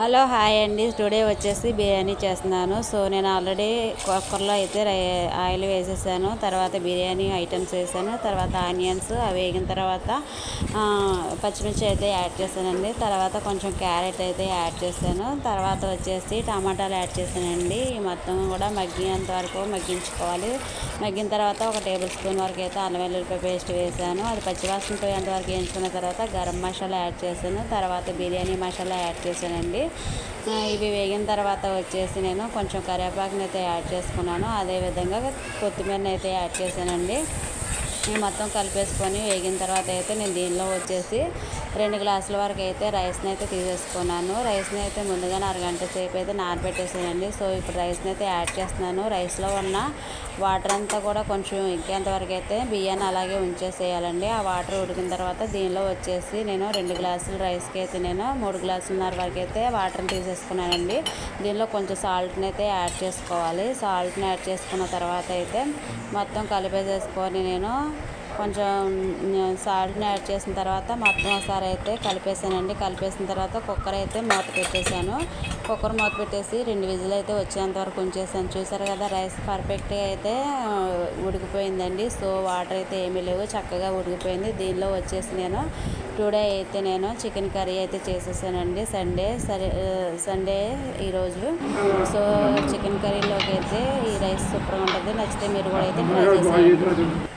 Hello hi అండి. Today వచ్చేసి బిర్యానీ చేస్తున్నాను. సో నేను ఆల్రెడీ కుక్కర్లో అయితే ఆయిల్ వేసేసాను. తర్వాత బిర్యానీ ఐటమ్స్ వేసాను. తర్వాత ఆనియన్స్ అవి వేగిన తర్వాత పచ్చిమిర్చి అయితే యాడ్ చేశానండి. తర్వాత కొంచెం క్యారెట్ అయితే యాడ్ చేశాను. తర్వాత వచ్చేసి టమాటాలు యాడ్ చేశానండి. ఈ మొత్తం కూడా మగ్గినంత వరకు మగ్గించుకోవాలి. మగ్గిన తర్వాత ఒక టేబుల్ స్పూన్ వరకు అయితే అల్లం వెల్లుల్లిపాయ పేస్ట్ వేసాను. అది పచ్చివాసన పోయేంత వరకు వేయించుకున్న తర్వాత గరం మసాలా యాడ్ చేశాను. తర్వాత బిర్యానీ మసాలా యాడ్ చేశానండి. ఇవి వేగిన తర్వాత వచ్చేసి నేను కొంచెం కరివేపాకుని అయితే యాడ్ చేసుకున్నాను. అదేవిధంగా కొత్తిమీరని అయితే యాడ్ చేశానండి. ఇవి మొత్తం కలిపేసుకొని వేగిన తర్వాత అయితే నేను దీనిలో వచ్చేసి 2 గ్లాసుల వరకు అయితే రైస్ని అయితే తీసేసుకున్నాను. రైస్ని అయితే ముందుగానే అరగంట సేపు అయితే నానబెట్టేసానండి. సో ఇప్పుడు రైస్ని అయితే యాడ్ చేస్తున్నాను. రైస్లో ఉన్న వాటర్ అంతా కూడా కొంచెం ఇంకేంత వరకు అయితే బియ్యాన్ని అలాగే ఉంచేసేయాలండి. ఆ వాటర్ ఉడికిన తర్వాత దీనిలో వచ్చేసి నేను 2 గ్లాసుల రైస్కి అయితే నేను 3 గ్లాసులన్నర వరకు అయితే వాటర్ని తీసేసుకున్నానండి. దీనిలో కొంచెం సాల్ట్ని అయితే యాడ్ చేసుకోవాలి. సాల్ట్ని యాడ్ చేసుకున్న తర్వాత అయితే మొత్తం కలిపేసేసుకొని నేను కొంచెం సాల్ట్ని యాడ్ చేసిన తర్వాత మొత్తం ఒకసారి అయితే కలిపేసానండి. కలిపేసిన తర్వాత కుక్కర్ అయితే మూత పెట్టేశాను. కుక్కర్ మూత పెట్టేసి 2 విజిల్ అయితే వచ్చేంత వరకు ఉంచేసాను. చూసారు కదా, రైస్ పర్ఫెక్ట్గా అయితే ఉడికిపోయిందండి. సో వాటర్ అయితే ఏమీ లేవు, చక్కగా ఉడికిపోయింది. దీనిలో వచ్చేసి నేను టుడే అయితే నేను చికెన్ కర్రీ అయితే చేసేసానండి. సండే ఈరోజు. సో చికెన్ కర్రీలోకి అయితే ఈ రైస్ సూపర్గా ఉంటుంది. నచ్చితే మీరు కూడా అయితే ట్రై చేసేయండి.